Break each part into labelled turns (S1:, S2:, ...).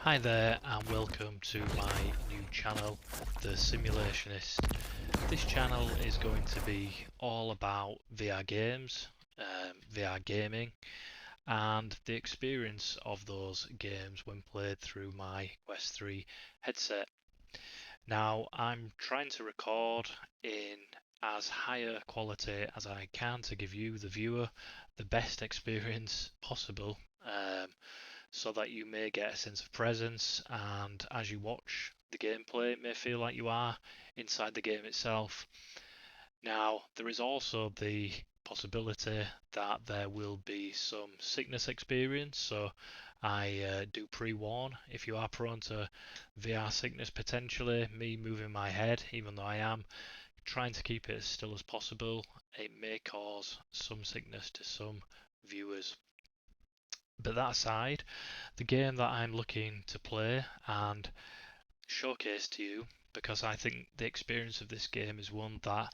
S1: Hi there and welcome to my new channel, The Simulationist. This channel is going to be all about VR games, VR gaming, and the experience of those games when played through my Quest 3 headset. Now I'm trying to record in as higher quality as I can to give you, the viewer, the best experience possible. So that you may get a sense of presence, and as you watch the gameplay it may feel like you are inside the game itself. Now there is also the possibility that there will be some sickness experience, so I do pre-warn if you are prone to VR sickness, potentially me moving my head even though I am trying to keep it as still as possible, it may cause some sickness to some viewers. But that aside, the game that I'm looking to play and showcase to you, because I think the experience of this game is one that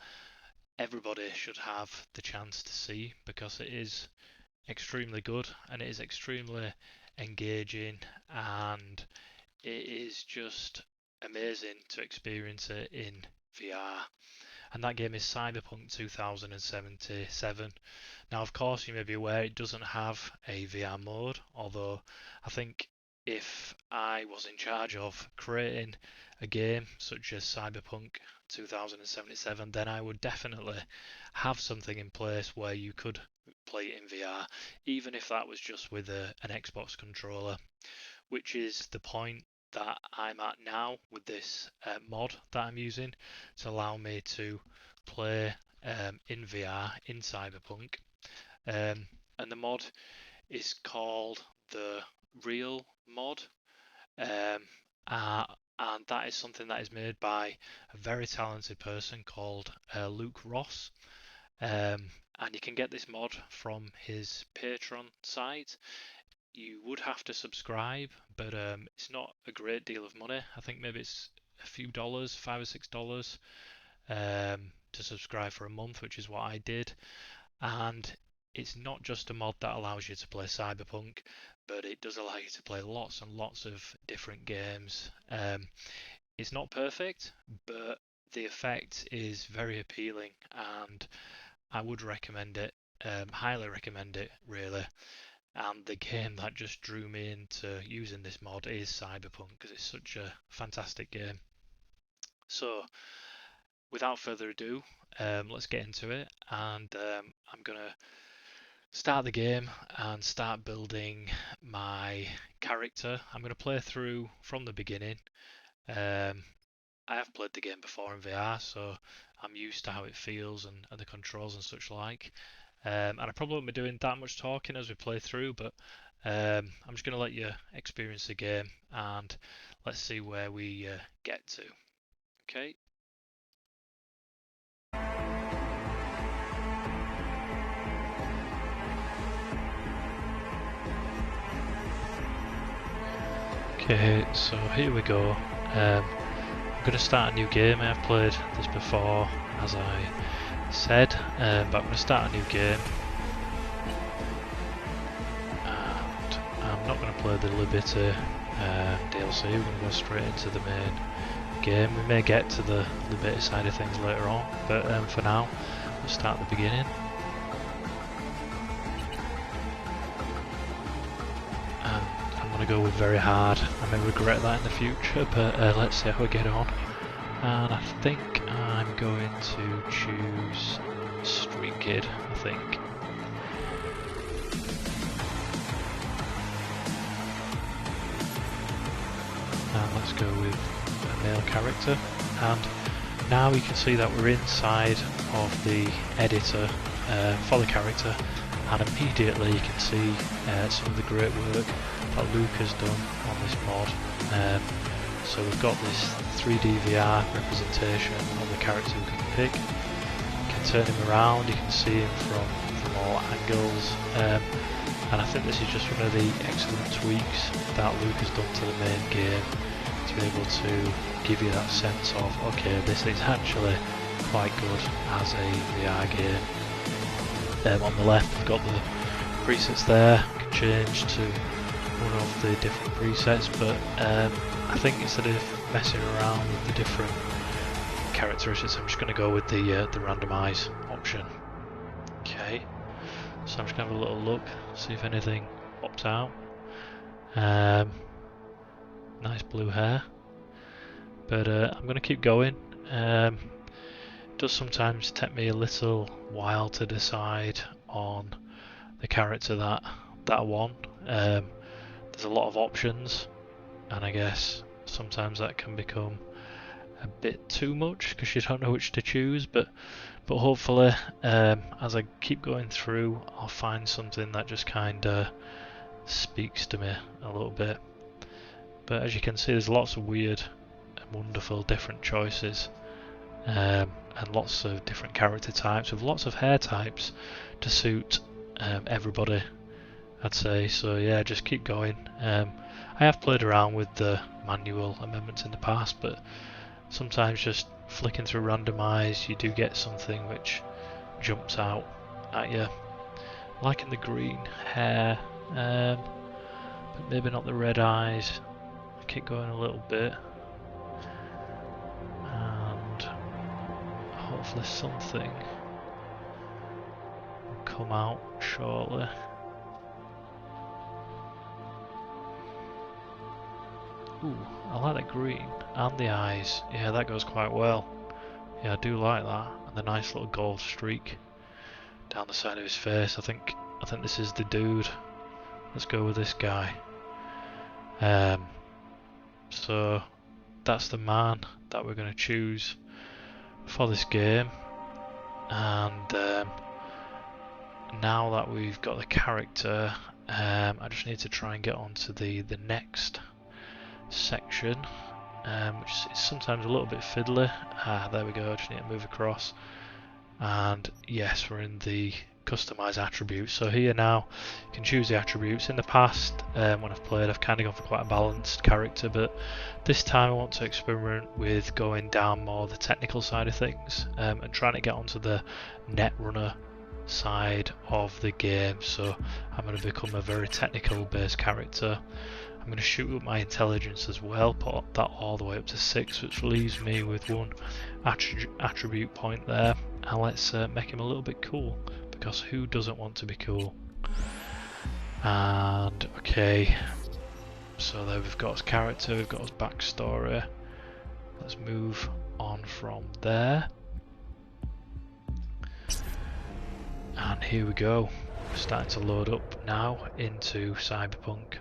S1: everybody should have the chance to see, because it is extremely good and it is extremely engaging and it is just amazing to experience it in VR. And that game is Cyberpunk 2077. Now, of course, you may be aware it doesn't have a VR mode, although I think if I was in charge of creating a game such as Cyberpunk 2077, then I would definitely have something in place where you could play it in VR, even if that was just with an Xbox controller, which is the point that I'm at now with this mod that I'm using to allow me to play in VR in Cyberpunk. And the mod is called the Real mod, and that is something that is made by a very talented person called Luke Ross. And you can get this mod from his Patreon site. You would have to subscribe, but it's not a great deal of money. I think maybe it's a few dollars, $5 or $6, to subscribe for a month, which is what I did. And it's not just a mod that allows you to play Cyberpunk, but it does allow you to play lots and lots of different games. It's not perfect, but the effect is very appealing, and I would recommend it, highly recommend it, really. And the game that just drew me into using this mod is Cyberpunk, because it's such a fantastic game. So without further ado, let's get into it, and I'm gonna start the game and start building my character. I'm gonna play through from the beginning. I have played the game before in VR, so I'm used to how it feels and the controls and such like. And I probably won't be doing that much talking as we play through, but I'm just going to let you experience the game and let's see where we get to. Okay. Okay, so here we go. I'm going to start a new game. I have played this before, as I said, but I'm going to start a new game, and I'm not going to play the Liberty DLC. We're going to go straight into the main game. We may get to the Liberty side of things later on, but for now we'll start at the beginning. And I'm going to go with very hard. I may regret that in the future, but let's see how we get on. And I think I'm going to choose Street Kid, I think. And let's go with a male character. And now you can see that we're inside of the editor for the character, and immediately you can see some of the great work that Luke has done on this mod. So we've got this 3D VR representation of the character we can pick. You can turn him around, you can see him from all angles, and I think this is just one of the excellent tweaks that Luke has done to the main game to be able to give you that sense of, okay, this is actually quite good as a VR game. On the left we've got the presets there, you can change to one of the different presets, but I think instead of messing around with the different characteristics, I'm just going to go with the randomize option. Okay, so I'm just going to have a little look, see if anything pops out. Nice blue hair, but I'm going to keep going. It does sometimes take me a little while to decide on the character that I want. There's a lot of options, and I guess sometimes that can become a bit too much because you don't know which to choose, but hopefully as I keep going through, I'll find something that just kind of speaks to me a little bit. But as you can see, there's lots of weird and wonderful different choices, and lots of different character types with lots of hair types to suit everybody, I'd say. So yeah, just keep going. I have played around with the manual amendments in the past, but sometimes just flicking through randomize, you do get something which jumps out at you. Liking the green hair, but maybe not the red eyes. Keep going a little bit, and hopefully something will come out shortly. Ooh, I like that green and the eyes. Yeah, that goes quite well. Yeah, I do like that. And the nice little gold streak down the side of his face. I think this is the dude. Let's go with this guy. So that's the man that we're going to choose for this game. And now that we've got the character, I just need to try and get onto the next section, which is sometimes a little bit fiddly. There we go, I just need to move across, and yes, we're in the customize attributes. So here now you can choose the attributes. In the past, when I've played, I've kind of gone for quite a balanced character, but this time I want to experiment with going down more the technical side of things, and trying to get onto the netrunner side of the game. So I'm going to become a very technical based character. I'm going to shoot up my intelligence as well, put that all the way up to 6, which leaves me with one attribute point there. And let's make him a little bit cool, because who doesn't want to be cool? And okay, so there we've got his character, we've got his backstory. Let's move on from there. And here we go, we're starting to load up now into Cyberpunk.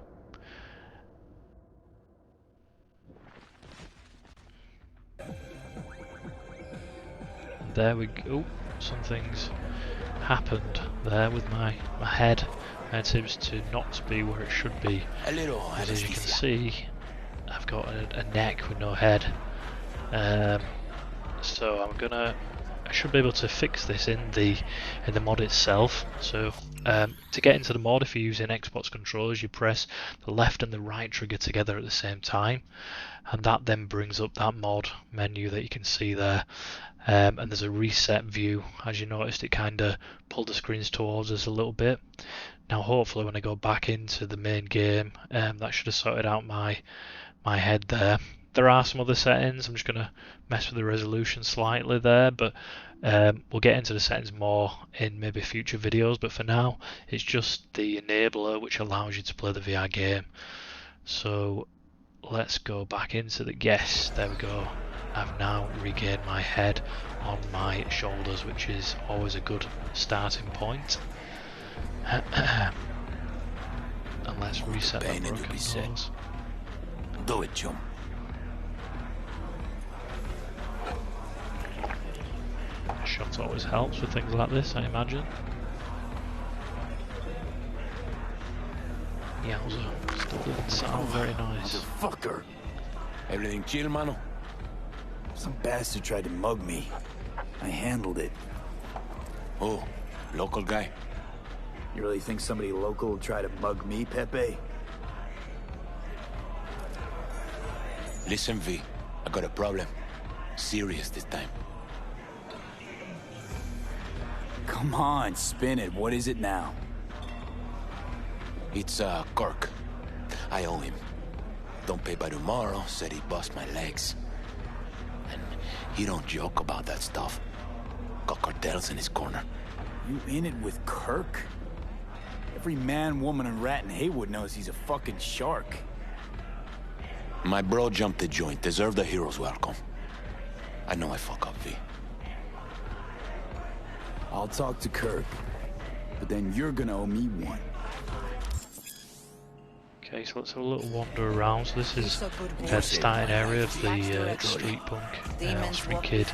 S1: There we go. Something's happened there with my head. It seems to not be where it should be. As you can see, I've got a neck with no head. So I should be able to fix this in the mod itself. So to get into the mod, if you're using Xbox controllers, you press the left and the right trigger together at the same time, and that then brings up that mod menu that you can see there. And there's a reset view. As you noticed, it kind of pulled the screens towards us a little bit. Now hopefully when I go back into the main game, that should have sorted out my head there. There are some other settings. I'm just going to mess with the resolution slightly there, but we'll get into the settings more in maybe future videos. But for now, it's just the enabler which allows you to play the VR game. So let's go back into the yes, there we go. I've now regained my head on my shoulders, which is always a good starting point. And let's reset that broken nose.
S2: Do it, chum.
S1: A shot always helps with things like this, I imagine. Yowza, still doesn't sound very nice.
S2: Motherfucker. Everything chill, mano?
S3: Some bastard tried to mug me. I handled it.
S2: Oh, local guy.
S3: You really think somebody local will try to mug me, Pepe?
S2: Listen, V, I got a problem. Serious this time.
S3: Come on, spin it. What is it now?
S2: It's Kirk. I owe him. Don't pay by tomorrow, said he'd bust my legs. And he don't joke about that stuff. Got cartels in his corner.
S3: You in it with Kirk? Every man, woman, and rat in Haywood knows he's a fucking shark.
S2: My bro jumped the joint, deserved a hero's welcome. I know I fuck up, V.
S3: I'll talk to Kirk, but then you're gonna owe me one.
S1: Okay, so let's have a little wander around. So this is the starting area of the Street Punk, or Street Kid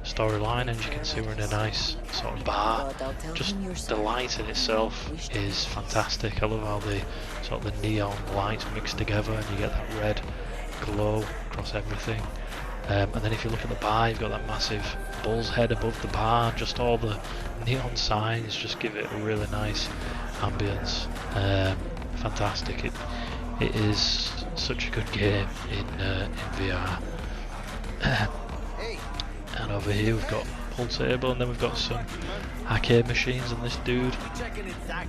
S1: storyline, and you can see we're in a nice sort of bar. Just the lighting itself is fantastic. I love how the sort of the neon lights mix together and you get that red glow across everything. And then if you look at the bar, you've got that massive bull's head above the bar. Just all the neon signs just give it a really nice ambience. Fantastic. It is such a good game in VR. And over here we've got pool table, and then we've got some arcade machines, and this dude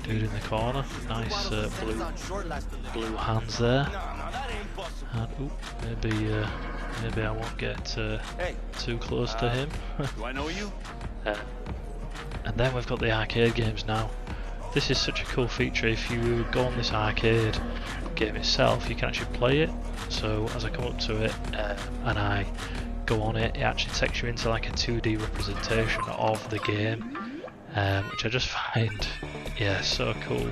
S1: in the corner. Nice blue hands there. And oop, maybe I won't get too close to him.
S4: Do I know you?
S1: And then we've got the arcade games now. This is such a cool feature. If you go on this arcade game itself, you can actually play it. So as I come up to it and I go on it, it actually takes you into like a 2D representation of the game, which I just find, yeah, so cool.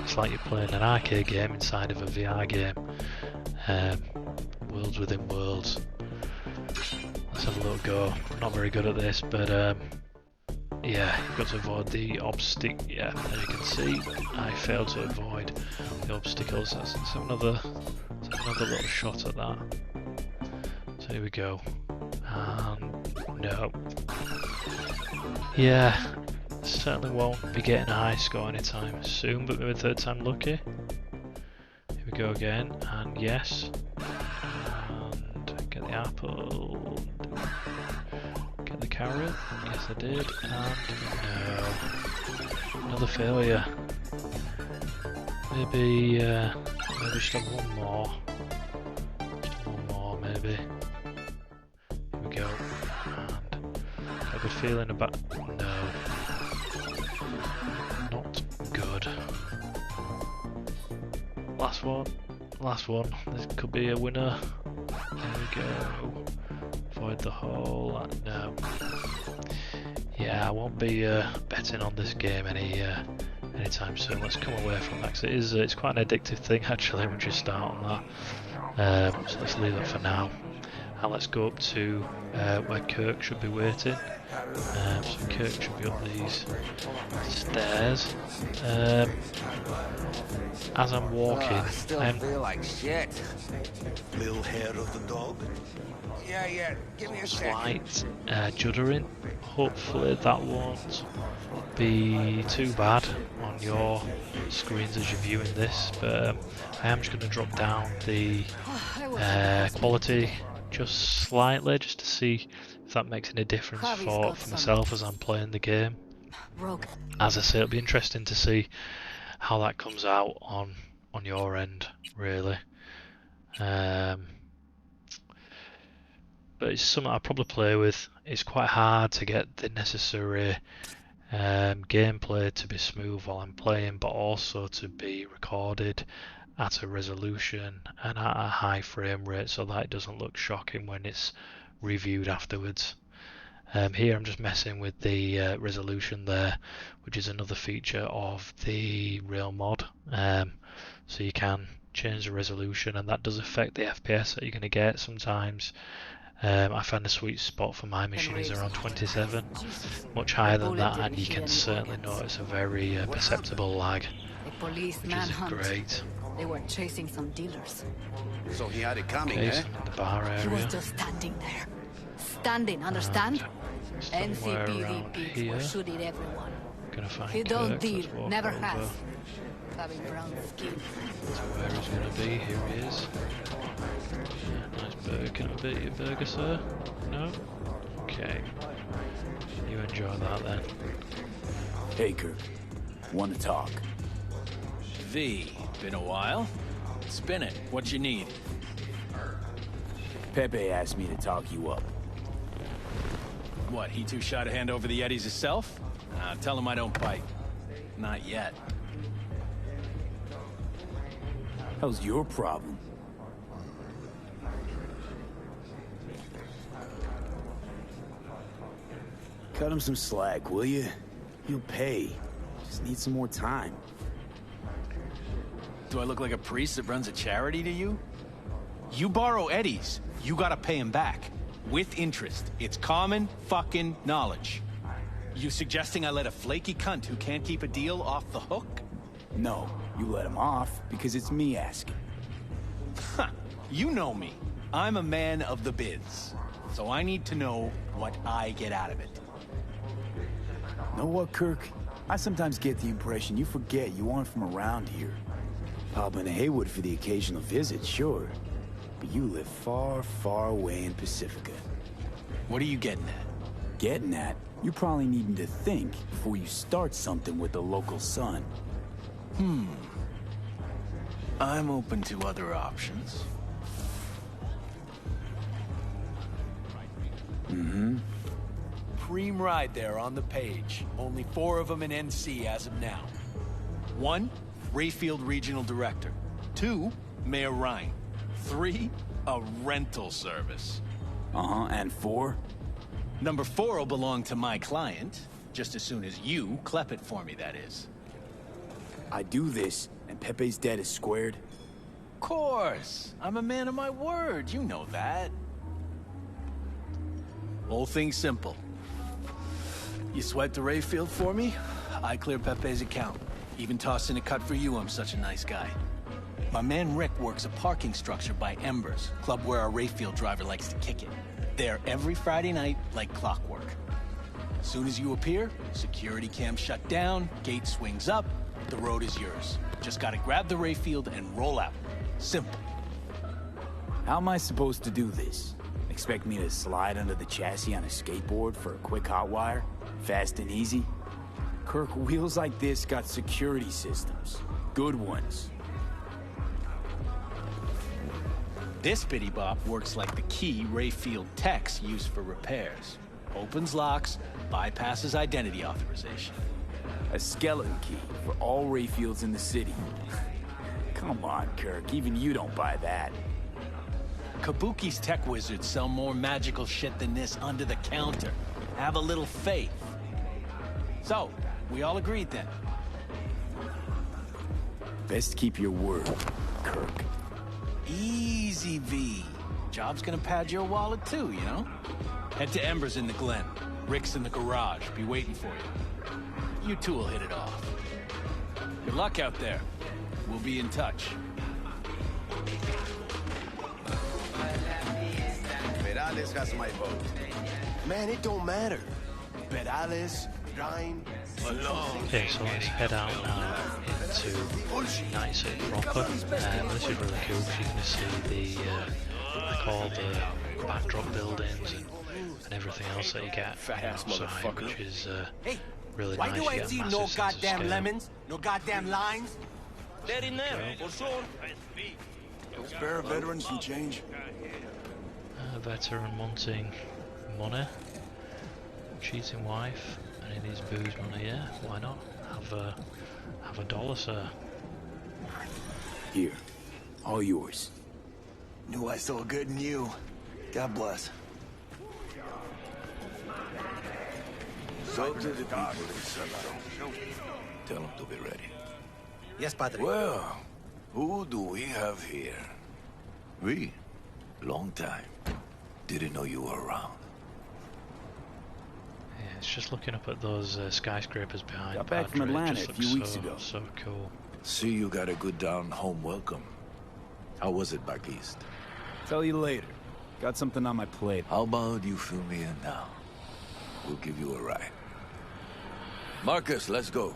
S1: It's like you're playing an arcade game inside of a VR game. Worlds within worlds. Let's have a little go. I'm not very good at this, but yeah, you've got to avoid the obstacle. Yeah, as you can see, I failed to avoid the obstacles. Let's have another little shot at that. So here we go. No. Yeah, certainly won't be getting a high score anytime soon, but maybe third time lucky. Here we go again, and yes. And get the apple. Get the carrot. Yes, I did. And no. Another failure. Maybe just have one more. Just one more, maybe. Here we go. And got a good feeling about. No. Not good. Last one. Last one. This could be a winner. There we go. Avoid the hole. No. Yeah, I won't be betting on this game anytime soon. Let's come away from that, because it's quite an addictive thing actually once you start on that. So let's leave that for now, and let's go up to where Kirk should be waiting. So Kirk should be up these stairs. As I'm walking, I'm
S4: feel like shit. Little hair of the dog. Yeah. Give me a
S1: slight juddering. Hopefully that won't be too bad on your screens as you're viewing this, but I am just going to drop down the quality just slightly, just to see if that makes any difference for myself as I'm playing the game. As I say, it'll be interesting to see how that comes out on your end, really. But it's something I'll probably play with. It's quite hard to get the necessary gameplay to be smooth while I'm playing, but also to be recorded at a resolution and at a high frame rate so that it doesn't look shocking when it's reviewed afterwards. Here I'm just messing with the resolution there, which is another feature of the real mod. So you can change the resolution, and that does affect the FPS that you're going to get sometimes. I find the sweet spot for my machine is around 27, much higher than that, and you can certainly notice a very perceptible lag, which is great.
S5: They were chasing some dealers.
S4: So he had it coming,
S1: Okay, so I'm in the bar
S5: He was
S1: area.
S5: just standing there. Standing, understand?
S1: And somewhere
S5: NCPD
S1: around
S5: people
S1: here,
S5: shooting everyone.
S1: gonna find
S5: He
S1: Kirk.
S5: don't
S1: Let's
S5: deal,
S1: walk
S5: never
S1: over
S5: has. Having brown skin.
S1: to where he's gonna be. Here he is. Yeah, nice burger. Can I beat your burger, sir? No? Okay. You enjoy that then.
S3: Hey, Kirk. Want to talk?
S2: V,
S3: Been a while. Spin it. What you need?
S6: Pepe asked me to talk you up.
S3: What, he too shy to hand over the Eddies himself? Tell him I don't bite. Not yet.
S6: How's your problem? Cut him some slack, will you? He'll pay. Just need some more time.
S3: Do I look like a priest that runs a charity to you? You borrow Eddies, you gotta pay him back. With interest. It's common fucking knowledge. You suggesting I let a flaky cunt who can't keep a deal off the hook?
S6: No, you let him off because it's me asking.
S3: Huh. You know me. I'm a man of the biz. So I need to know what I get out of it.
S6: Know what, Kirk? I sometimes get the impression you forget you aren't from around here. Pop into Haywood for the occasional visit, sure. But you live far, far away in Pacifica.
S3: What are you getting at?
S6: Getting at? You're probably needing to think before you start something with the local sun.
S3: I'm open to other options. Preem ride there on the page. Only 4 of them in NC as of now. 1, Rayfield Regional Director. 2, Mayor Ryan. 3, a rental service.
S6: And 4?
S3: Number 4 will belong to my client, just as soon as you clep it for me, that is.
S6: I do this, and Pepe's debt is squared.
S3: Of course. I'm a man of my word, you know that. Whole thing's simple. You swipe the Rayfield for me, I clear Pepe's account. Even toss in a cut for you, I'm such a nice guy. My man Rick works a parking structure by Embers, club where our Rayfield driver likes to kick it. There every Friday night, like clockwork. As soon as you appear, security cam shut down, gate swings up, the road is yours. Just gotta grab the Rayfield and roll out. Simple.
S6: How am I supposed to do this? Expect me to slide under the chassis on a skateboard for a quick hot wire? Fast and easy? Kirk, wheels like this got security systems. Good ones.
S3: This bitty bop works like the key Rayfield techs use for repairs. Opens locks, bypasses identity authorization.
S6: A skeleton key for all Rayfields in the city. Come on, Kirk, even you don't buy that.
S3: Kabuki's tech wizards sell more magical shit than this under the counter. Have a little faith. So, we all agreed then.
S6: Best keep your word, Kirk.
S3: Easy, V. Job's gonna pad your wallet too, you know? Head to Embers in the Glen. Rick's in the garage. Be waiting for you. You two will hit it off. Good luck out there. We'll be in touch.
S4: Perales has my vote. Man, it don't matter. Perales, Ryan...
S1: Okay, so let's head out now into Night City proper. This is really cool because you can see the like all the backdrop buildings and everything else that you get outside, which is really nice.
S7: Why do I see no goddamn lemons, no goddamn lines?
S1: They're in there, for sure.
S4: Spare veterans some change.
S1: Veteran wanting money, cheating wife. Any of these booze money, yeah? Why not? Have a dollar, sir.
S6: Here, all yours.
S4: Knew I saw good in you. God bless.
S2: So to the people in Salado. Tell them to be ready.
S7: Yes, Padre.
S2: Well, who do we have here? We? Long time. Didn't know you were around.
S1: Yeah, it's just looking up at those skyscrapers behind.
S6: Got back from
S1: Padre.
S6: Atlanta
S1: It
S6: a
S1: just
S6: few
S1: looks
S6: weeks ago.
S1: So cool.
S2: See, you got a good down-home welcome. How was it back east?
S6: Tell you later. Got something on my plate.
S2: How about you fill me in now? We'll give you a ride. Marcus, let's go.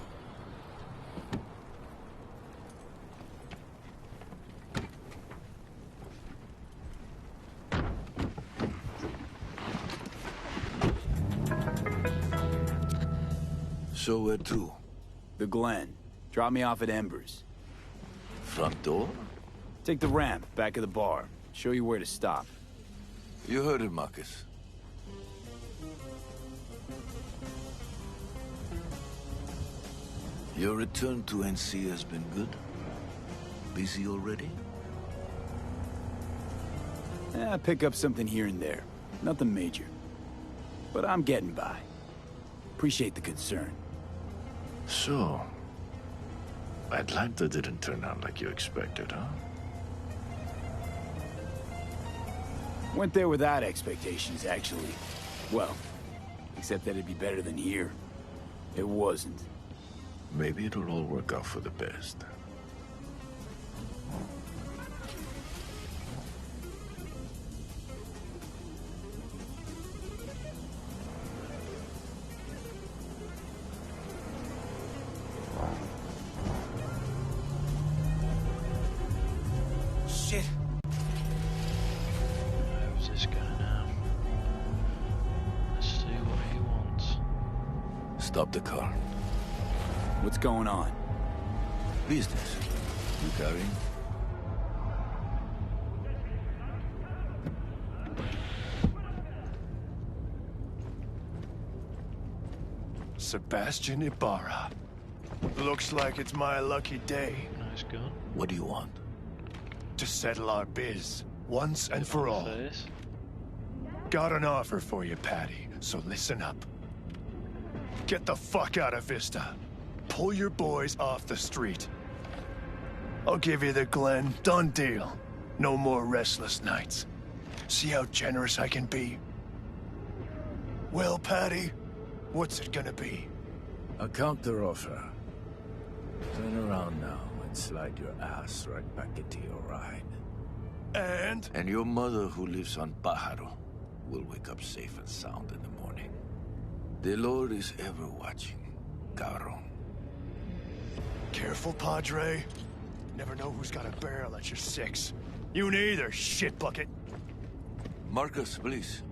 S2: So where to?
S6: The Glen. Drop me off at Embers.
S8: front door?
S6: Take the ramp, back of the bar. Show you where to stop.
S8: You heard it, Marcus. Your return to NC has been good? Busy already?
S6: Pick up something here and there. Nothing major. But I'm getting by. Appreciate the concern.
S8: So, Atlanta didn't turn out like you expected, huh?
S6: Went there without expectations, actually. Well, except that it'd be better than here. It wasn't.
S8: Maybe it'll all work out for the best.
S7: Shit.
S1: Who's this guy now? Let's see what he wants.
S8: Stop the car.
S6: What's going on?
S8: Business. You carrying?
S9: Sebastian Ibarra. Looks like it's my lucky day.
S1: Nice gun.
S8: What do you want?
S9: To settle our biz, once and for all.
S1: Face.
S9: Got an offer for you, Patty, so listen up. Get the fuck out of Vista. Pull your boys off the street. I'll give you the Glen. Done deal. No more restless nights. See how generous I can be? Well, Patty, what's it gonna be?
S8: A counter offer. Turn around now and slide your ass right back into your ride. And your mother, who lives on Pájaro, will wake up safe and sound in the morning. The Lord is ever watching, cabrón.
S9: Careful, Padre. Never know who's got a barrel at your six. You neither, shit bucket.
S8: Marcus, please.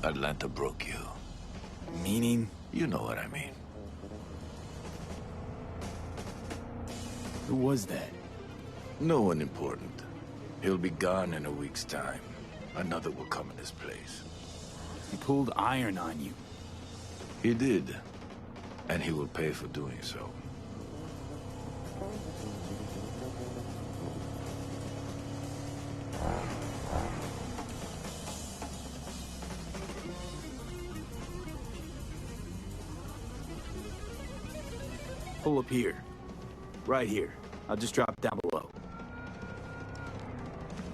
S8: Atlanta broke you.
S6: Meaning?
S8: You know what I mean.
S6: Who was that?
S8: No one important. He'll be gone in a week's time. Another will come in his place.
S6: He pulled iron on you.
S8: He did. And he will pay for doing so.
S6: Pull up here. Right here. I'll just drop down below.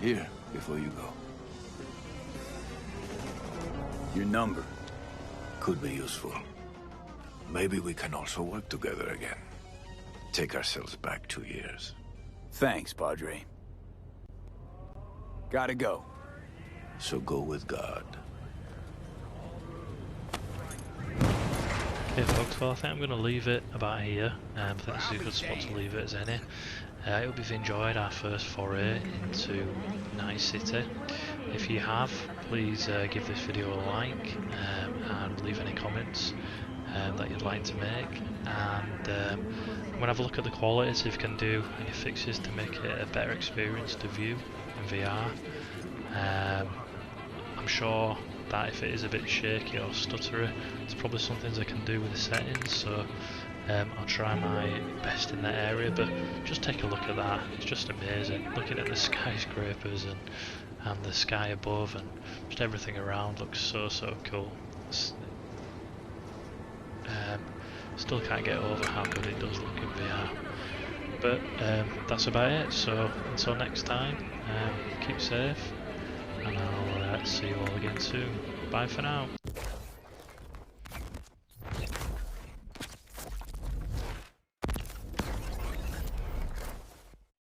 S8: Here, before you go.
S6: Your number.
S8: Could be useful. Maybe we can also work together again. Take ourselves back 2 years.
S6: Thanks, Padre. Gotta go.
S8: So go with God.
S1: Okay folks, well I think I'm going to leave it about here. I think this is a good spot to leave it as any. I hope you've enjoyed our first foray into Night City. If you have, please give this video a like and leave any comments that you'd like to make. And I'm going to have a look at the quality, see if we can do any fixes to make it a better experience to view in VR. I'm sure that if it is a bit shaky or stuttery, there's probably some things I can do with the settings, so I'll try my best in that area. But just take a look at that, it's just amazing. Looking at the skyscrapers and the sky above and just everything around looks so cool. Still can't get over how good it does look in VR. But that's about it, so until next time, keep safe. And I'll see you all again soon. Bye for now.